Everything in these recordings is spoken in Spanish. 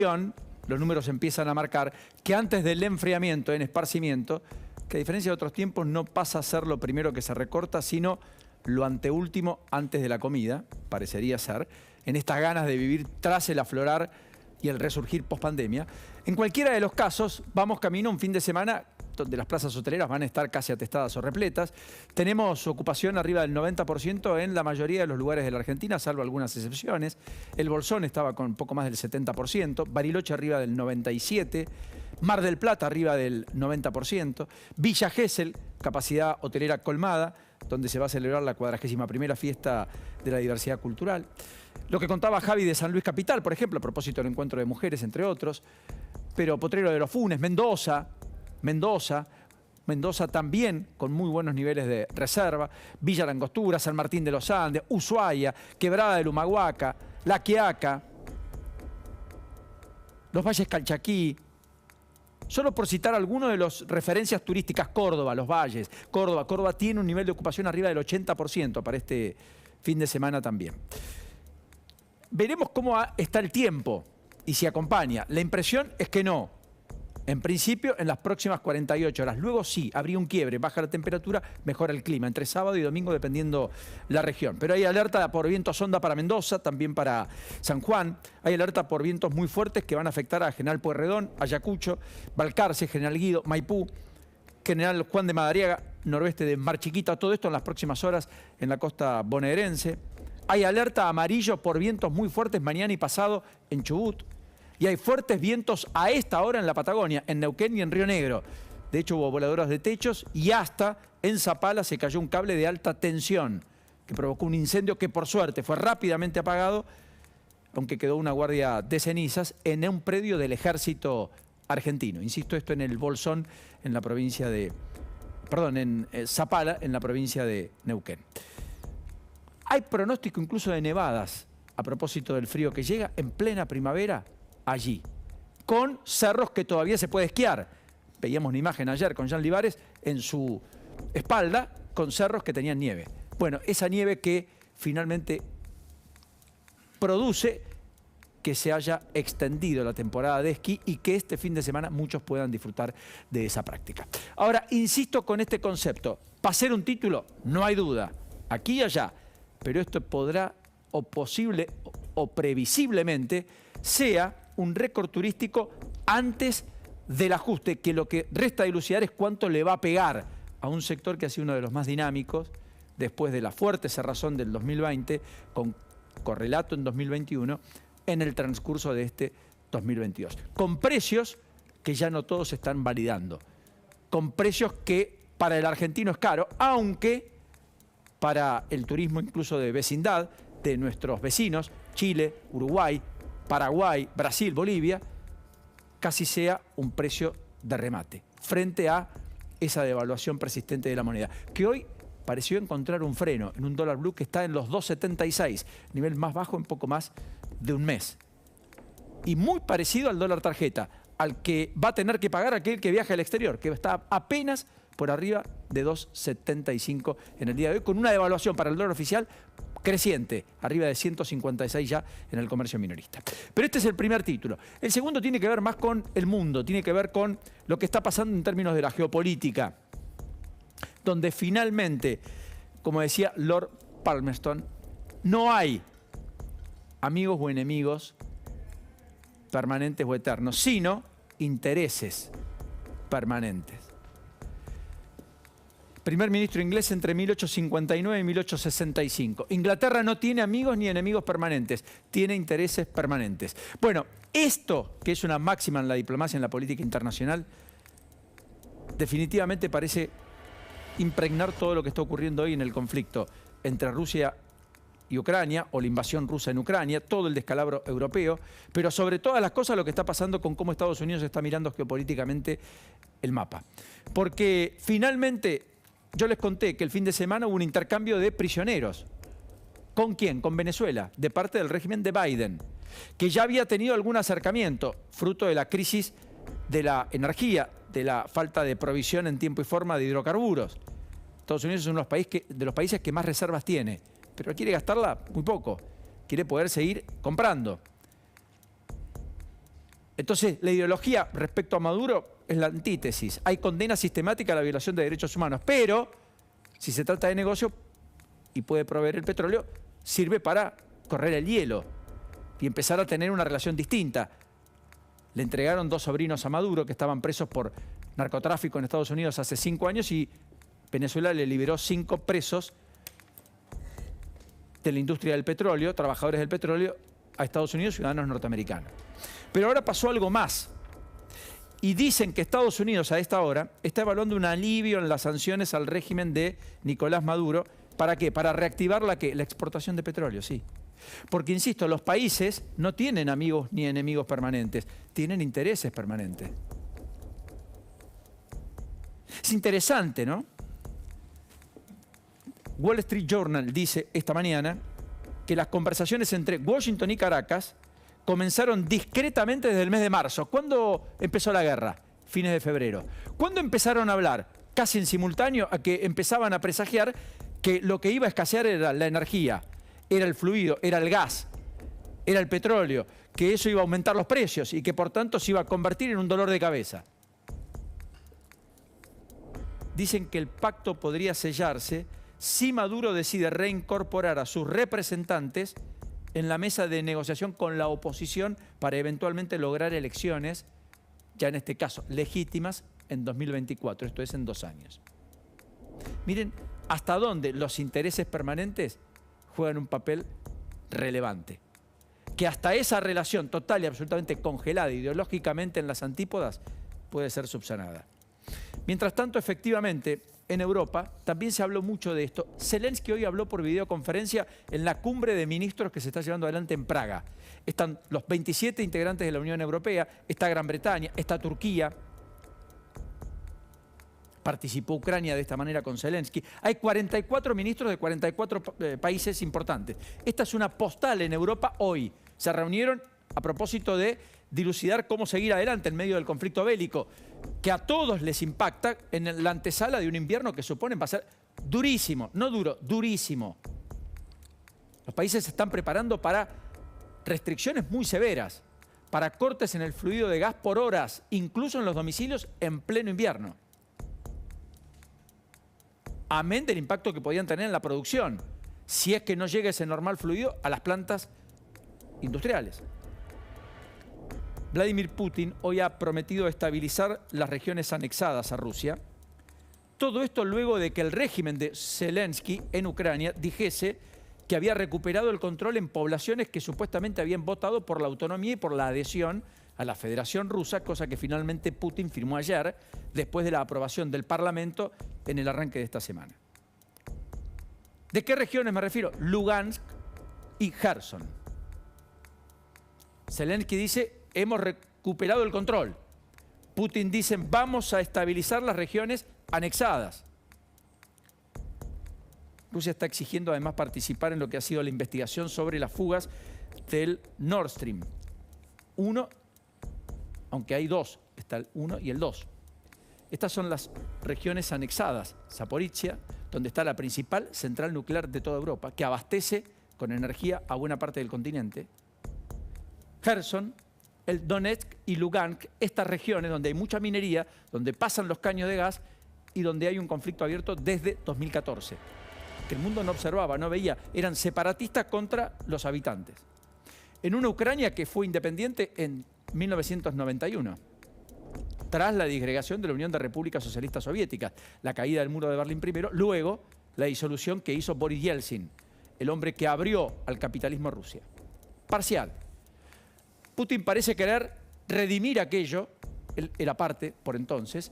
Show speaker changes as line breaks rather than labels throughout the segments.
los números empiezan a marcar que antes del enfriamiento, en esparcimiento, que a diferencia de otros tiempos no pasa a ser lo primero que se recorta, sino lo anteúltimo antes de la comida, parecería ser, en estas ganas de vivir tras el aflorar y el resurgir post-pandemia. En cualquiera de los casos, vamos camino a un fin de semana donde las plazas hoteleras van a estar casi atestadas o repletas. Tenemos ocupación arriba del 90% en la mayoría de los lugares de la Argentina, salvo algunas excepciones. El Bolsón estaba con poco más del 70%, Bariloche arriba del 97%, Mar del Plata arriba del 90%, Villa Gesell, capacidad hotelera colmada, donde se va a celebrar la 41ª fiesta de la diversidad cultural. Lo que contaba Javi de San Luis Capital, por ejemplo, a propósito del encuentro de mujeres, entre otros. Pero Potrero de los Funes, Mendoza también con muy buenos niveles de reserva, Villa La Angostura, San Martín de los Andes, Ushuaia, Quebrada del Humahuaca, La Quiaca, los Valles Calchaquí. Solo por citar algunos de las referencias turísticas, Córdoba, los Valles, Córdoba tiene un nivel de ocupación arriba del 80% para este fin de semana también. Veremos cómo está el tiempo y si acompaña. La impresión es que no. En principio, en las próximas 48 horas. Luego sí, habría un quiebre, baja la temperatura, mejora el clima, entre sábado y domingo dependiendo la región. Pero hay alerta por vientos sonda para Mendoza, también para San Juan. Hay alerta por vientos muy fuertes que van a afectar a General Pueyrredón, Ayacucho, Balcarce, General Guido, Maipú, General Juan de Madariaga, noroeste de Mar Chiquita. Todo esto en las próximas horas en la costa bonaerense. Hay alerta amarillo por vientos muy fuertes mañana y pasado en Chubut. Y hay fuertes vientos a esta hora en la Patagonia, en Neuquén y en Río Negro. De hecho, hubo voladoras de techos y hasta en Zapala se cayó un cable de alta tensión que provocó un incendio que, por suerte, fue rápidamente apagado, aunque quedó una guardia de cenizas, en un predio del ejército argentino. Insisto, esto en el Bolsón, en la provincia de... Perdón, en Zapala, en la provincia de Neuquén. Hay pronóstico incluso de nevadas, a propósito del frío que llega en plena primavera, allí, con cerros que todavía se puede esquiar. Veíamos una imagen ayer con Jean Libares en su espalda con cerros que tenían nieve. Bueno, esa nieve que finalmente produce que se haya extendido la temporada de esquí y que este fin de semana muchos puedan disfrutar de esa práctica. Ahora, insisto con este concepto, para ser un título, no hay duda, aquí y allá, pero esto podrá, o posible, o previsiblemente, sea un récord turístico antes del ajuste, que lo que resta dilucidar es cuánto le va a pegar a un sector que ha sido uno de los más dinámicos después de la fuerte cerrazón del 2020, con correlato en 2021, en el transcurso de este 2022. Con precios que ya no todos están validando, con precios que para el argentino es caro, aunque para el turismo incluso de vecindad, de nuestros vecinos, Chile, Uruguay, Paraguay, Brasil, Bolivia, casi sea un precio de remate, frente a esa devaluación persistente de la moneda, que hoy pareció encontrar un freno en un dólar blue que está en los 2,76, nivel más bajo en poco más de un mes. Y muy parecido al dólar tarjeta, al que va a tener que pagar aquel que viaja al exterior, que está apenas por arriba de 2,75 en el día de hoy, con una devaluación para el dólar oficial creciente, arriba de 156 ya en el comercio minorista. Pero este es el primer título. El segundo tiene que ver más con el mundo, tiene que ver con lo que está pasando en términos de la geopolítica, donde finalmente, como decía Lord Palmerston, no hay amigos o enemigos permanentes o eternos, sino intereses permanentes. Primer ministro inglés entre 1859 y 1865. Inglaterra no tiene amigos ni enemigos permanentes, tiene intereses permanentes. Bueno, esto, que es una máxima en la diplomacia, en la política internacional, definitivamente parece impregnar todo lo que está ocurriendo hoy en el conflicto entre Rusia y Ucrania, o la invasión rusa en Ucrania, todo el descalabro europeo, pero sobre todas las cosas lo que está pasando con cómo Estados Unidos está mirando geopolíticamente el mapa. Porque finalmente... Yo les conté que el fin de semana hubo un intercambio de prisioneros. ¿Con quién? Con Venezuela, de parte del régimen de Biden, que ya había tenido algún acercamiento, fruto de la crisis de la energía, de la falta de provisión en tiempo y forma de hidrocarburos. Estados Unidos es uno de los países que más reservas tiene, pero quiere gastarla muy poco, quiere poder seguir comprando. Entonces, la ideología respecto a Maduro es la antítesis. Hay condena sistemática a la violación de derechos humanos, pero si se trata de negocio y puede proveer el petróleo, sirve para correr el hielo y empezar a tener una relación distinta. Le entregaron 2 sobrinos a Maduro que estaban presos por narcotráfico en Estados Unidos hace 5 años y Venezuela le liberó 5 presos de la industria del petróleo, trabajadores del petróleo, a Estados Unidos, ciudadanos norteamericanos. Pero ahora pasó algo más. Y dicen que Estados Unidos a esta hora está evaluando un alivio en las sanciones al régimen de Nicolás Maduro. ¿Para qué? Para reactivar la exportación de petróleo, sí. Porque, insisto, los países no tienen amigos ni enemigos permanentes, tienen intereses permanentes. Es interesante, ¿no? Wall Street Journal dice esta mañana que las conversaciones entre Washington y Caracas comenzaron discretamente desde el mes de marzo. ¿Cuándo empezó la guerra? Fines de febrero. ¿Cuándo empezaron a hablar? Casi en simultáneo a que empezaban a presagiar que lo que iba a escasear era la energía, era el fluido, era el gas, era el petróleo, que eso iba a aumentar los precios y que por tanto se iba a convertir en un dolor de cabeza. Dicen que el pacto podría sellarse si Maduro decide reincorporar a sus representantes en la mesa de negociación con la oposición para eventualmente lograr elecciones, ya en este caso legítimas, en 2024, esto es en 2 años. Miren hasta dónde los intereses permanentes juegan un papel relevante. Que hasta esa relación total y absolutamente congelada ideológicamente en las antípodas puede ser subsanada. Mientras tanto, efectivamente, en Europa también se habló mucho de esto. Zelensky hoy habló por videoconferencia en la cumbre de ministros que se está llevando adelante en Praga. Están los 27 integrantes de la Unión Europea, está Gran Bretaña, está Turquía. Participó Ucrania de esta manera con Zelensky. Hay 44 ministros de 44 países importantes. Esta es una postal en Europa hoy. Se reunieron a propósito de dilucidar cómo seguir adelante en medio del conflicto bélico, que a todos les impacta en la antesala de un invierno que suponen va a ser durísimo, no duro, durísimo. Los países se están preparando para restricciones muy severas, para cortes en el fluido de gas por horas, incluso en los domicilios en pleno invierno. Amén del impacto que podían tener en la producción, si es que no llega ese normal fluido a las plantas industriales. Vladimir Putin hoy ha prometido estabilizar las regiones anexadas a Rusia. Todo esto luego de que el régimen de Zelensky en Ucrania dijese que había recuperado el control en poblaciones que supuestamente habían votado por la autonomía y por la adhesión a la Federación Rusa, cosa que finalmente Putin firmó ayer, después de la aprobación del Parlamento en el arranque de esta semana. ¿De qué regiones me refiero? Lugansk y Kherson. Zelensky dice: hemos recuperado el control. Putin dice: vamos a estabilizar las regiones anexadas. Rusia está exigiendo además participar en lo que ha sido la investigación sobre las fugas del Nord Stream 1, aunque hay 2, está el 1 y el 2. Estas son las regiones anexadas. Zaporizhia, donde está la principal central nuclear de toda Europa, que abastece con energía a buena parte del continente. Kherson, el Donetsk y Lugansk, estas regiones donde hay mucha minería, donde pasan los caños de gas y donde hay un conflicto abierto desde 2014. Que el mundo no observaba, no veía, eran separatistas contra los habitantes. En una Ucrania que fue independiente en 1991, tras la disgregación de la Unión de Repúblicas Socialistas Soviéticas, la caída del muro de Berlín primero, luego la disolución que hizo Boris Yeltsin, el hombre que abrió al capitalismo a Rusia. Parcial. Putin parece querer redimir aquello, él era parte por entonces,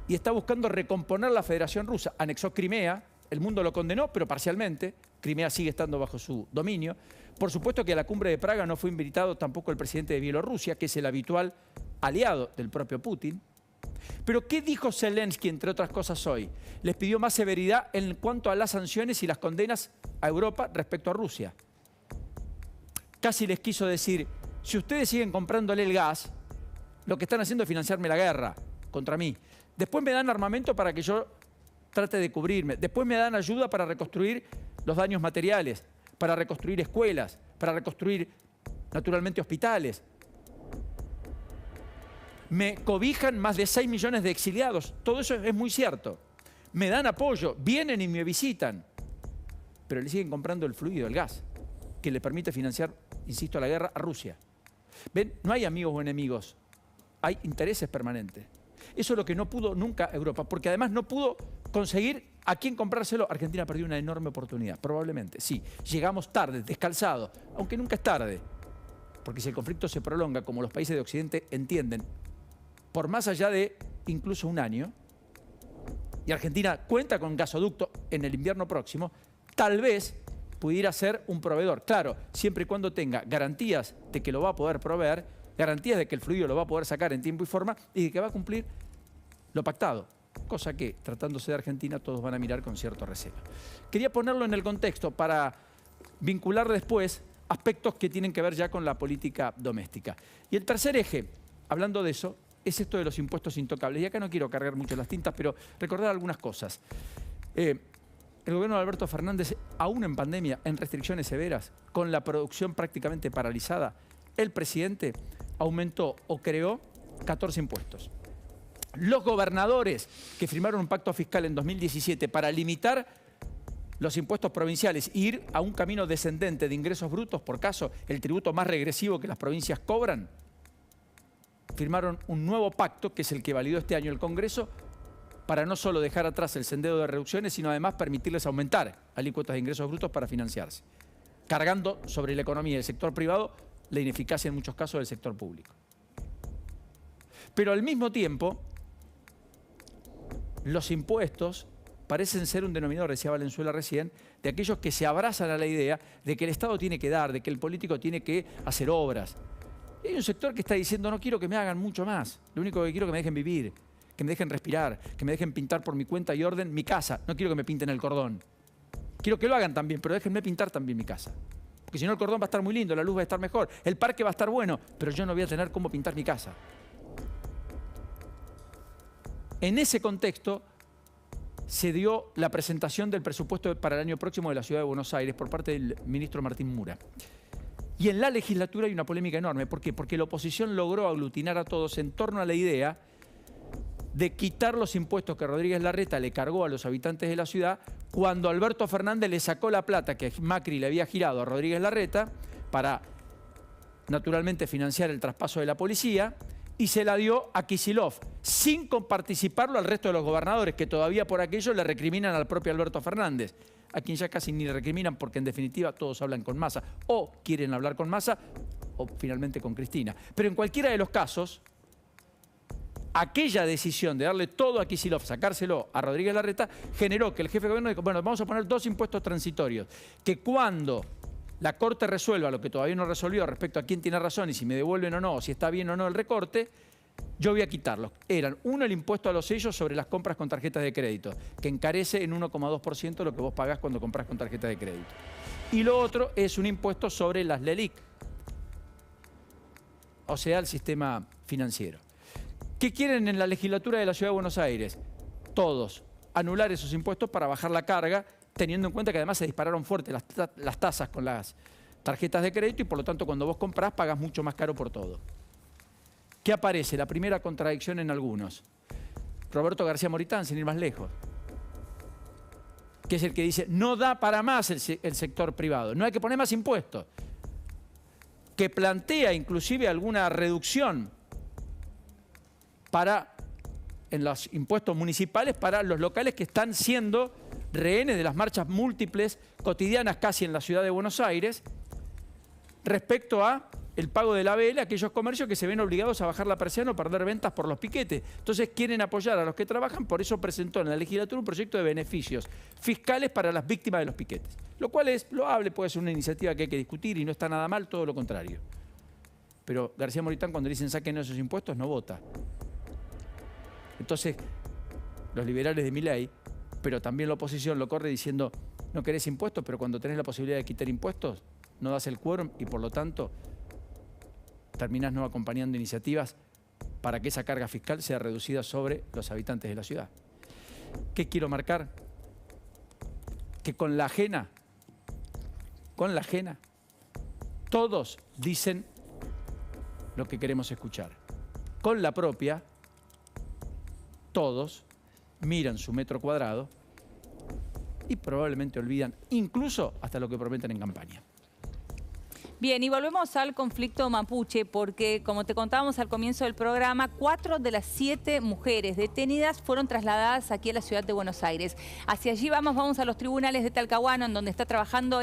y está buscando recomponer la Federación Rusa. Anexó Crimea, el mundo lo condenó, pero parcialmente. Crimea sigue estando bajo su dominio. Por supuesto que a la cumbre de Praga no fue invitado tampoco el presidente de Bielorrusia, que es el habitual aliado del propio Putin. Pero ¿qué dijo Zelensky, entre otras cosas, hoy? Les pidió más severidad en cuanto a las sanciones y las condenas a Europa respecto a Rusia. Casi les quiso decir: si ustedes siguen comprándole el gas, lo que están haciendo es financiarme la guerra contra mí. Después me dan armamento para que yo trate de cubrirme. Después me dan ayuda para reconstruir los daños materiales, para reconstruir escuelas, para reconstruir, naturalmente, hospitales. Me cobijan más de 6 millones de exiliados. Todo eso es muy cierto. Me dan apoyo, vienen y me visitan. Pero le siguen comprando el fluido, el gas, que le permite financiar, insisto, la guerra a Rusia. ¿Ven? No hay amigos o enemigos. Hay intereses permanentes. Eso es lo que no pudo nunca Europa, porque además no pudo conseguir a quién comprárselo. Argentina perdió una enorme oportunidad, probablemente. Sí, llegamos tarde, descalzados, aunque nunca es tarde. Porque si el conflicto se prolonga, como los países de Occidente entienden, por más allá de incluso un año, y Argentina cuenta con gasoducto en el invierno próximo, tal vez pudiera ser un proveedor. Claro, siempre y cuando tenga garantías de que lo va a poder proveer, garantías de que el fluido lo va a poder sacar en tiempo y forma y de que va a cumplir lo pactado. Cosa que, tratándose de Argentina, todos van a mirar con cierto recelo. Quería ponerlo en el contexto para vincular después aspectos que tienen que ver ya con la política doméstica. Y el tercer eje, hablando de eso, es esto de los impuestos intocables. Y acá no quiero cargar mucho las tintas, pero recordar algunas cosas. El gobierno de Alberto Fernández, aún en pandemia, en restricciones severas, con la producción prácticamente paralizada, el presidente aumentó o creó 14 impuestos. Los gobernadores que firmaron un pacto fiscal en 2017 para limitar los impuestos provinciales e ir a un camino descendente de ingresos brutos, por caso, el tributo más regresivo que las provincias cobran, firmaron un nuevo pacto, que es el que validó este año el Congreso, para no solo dejar atrás el sendero de reducciones, sino además permitirles aumentar alícuotas de ingresos brutos para financiarse, cargando sobre la economía del sector privado la ineficacia en muchos casos del sector público. Pero al mismo tiempo, los impuestos parecen ser un denominador, decía Valenzuela recién, de aquellos que se abrazan a la idea de que el Estado tiene que dar, de que el político tiene que hacer obras. Y hay un sector que está diciendo, no quiero que me hagan mucho más, lo único que quiero es que me dejen vivir, que me dejen respirar, que me dejen pintar por mi cuenta y orden mi casa. No quiero que me pinten el cordón. Quiero que lo hagan también, pero déjenme pintar también mi casa. Porque si no el cordón va a estar muy lindo, la luz va a estar mejor, el parque va a estar bueno, pero yo no voy a tener cómo pintar mi casa. En ese contexto se dio la presentación del presupuesto para el año próximo de la Ciudad de Buenos Aires por parte del ministro Martín Mura. Y en la legislatura hay una polémica enorme. ¿Por qué? Porque la oposición logró aglutinar a todos en torno a la idea de quitar los impuestos que Rodríguez Larreta le cargó a los habitantes de la ciudad cuando Alberto Fernández le sacó la plata que Macri le había girado a Rodríguez Larreta para, naturalmente, financiar el traspaso de la policía y se la dio a Kicillof, sin participarlo al resto de los gobernadores, que todavía por aquello le recriminan al propio Alberto Fernández, a quien ya casi ni le recriminan porque en definitiva todos hablan con Massa, o quieren hablar con Massa, o finalmente con Cristina. Pero en cualquiera de los casos, aquella decisión de darle todo a Kicillof, sacárselo a Rodríguez Larreta, generó que el jefe de gobierno dijo, bueno, vamos a poner 2 impuestos transitorios, que cuando la Corte resuelva lo que todavía no resolvió respecto a quién tiene razón y si me devuelven o no, o si está bien o no el recorte, yo voy a quitarlos. Eran, uno, el impuesto a los sellos sobre las compras con tarjetas de crédito, que encarece en 1,2% lo que vos pagás cuando compras con tarjeta de crédito. Y lo otro es un impuesto sobre las LELIC, o sea, el sistema financiero. ¿Qué quieren en la legislatura de la Ciudad de Buenos Aires? Todos, anular esos impuestos para bajar la carga, teniendo en cuenta que además se dispararon fuerte las tasas con las tarjetas de crédito y por lo tanto cuando vos comprás pagás mucho más caro por todo. ¿Qué aparece? La primera contradicción en algunos. Roberto García Moritán, sin ir más lejos, que es el que dice, no da para más el sector privado, no hay que poner más impuestos, que plantea inclusive alguna reducción en los impuestos municipales para los locales que están siendo rehenes de las marchas múltiples cotidianas casi en la Ciudad de Buenos Aires respecto a el pago de la vela, aquellos comercios que se ven obligados a bajar la persiana o perder ventas por los piquetes. Entonces quieren apoyar a los que trabajan, por eso presentó en la legislatura un proyecto de beneficios fiscales para las víctimas de los piquetes. Lo cual es loable, puede ser una iniciativa que hay que discutir y no está nada mal, todo lo contrario. Pero García Moritán cuando le dicen saquen esos impuestos no vota. Entonces los liberales de Milei, pero también la oposición lo corre diciendo no querés impuestos, pero cuando tenés la posibilidad de quitar impuestos no das el quórum y por lo tanto terminás no acompañando iniciativas para que esa carga fiscal sea reducida sobre los habitantes de la ciudad. ¿Qué quiero marcar? Que con la ajena, todos dicen lo que queremos escuchar. con la propia, todos miran su metro cuadrado y probablemente olvidan incluso hasta lo que prometen en campaña.
Bien, y volvemos al conflicto mapuche porque, como te contábamos al comienzo del programa, 4 de las 7 mujeres detenidas fueron trasladadas aquí a la ciudad de Buenos Aires. Hacia allí vamos a los tribunales de Talcahuano, en donde está trabajando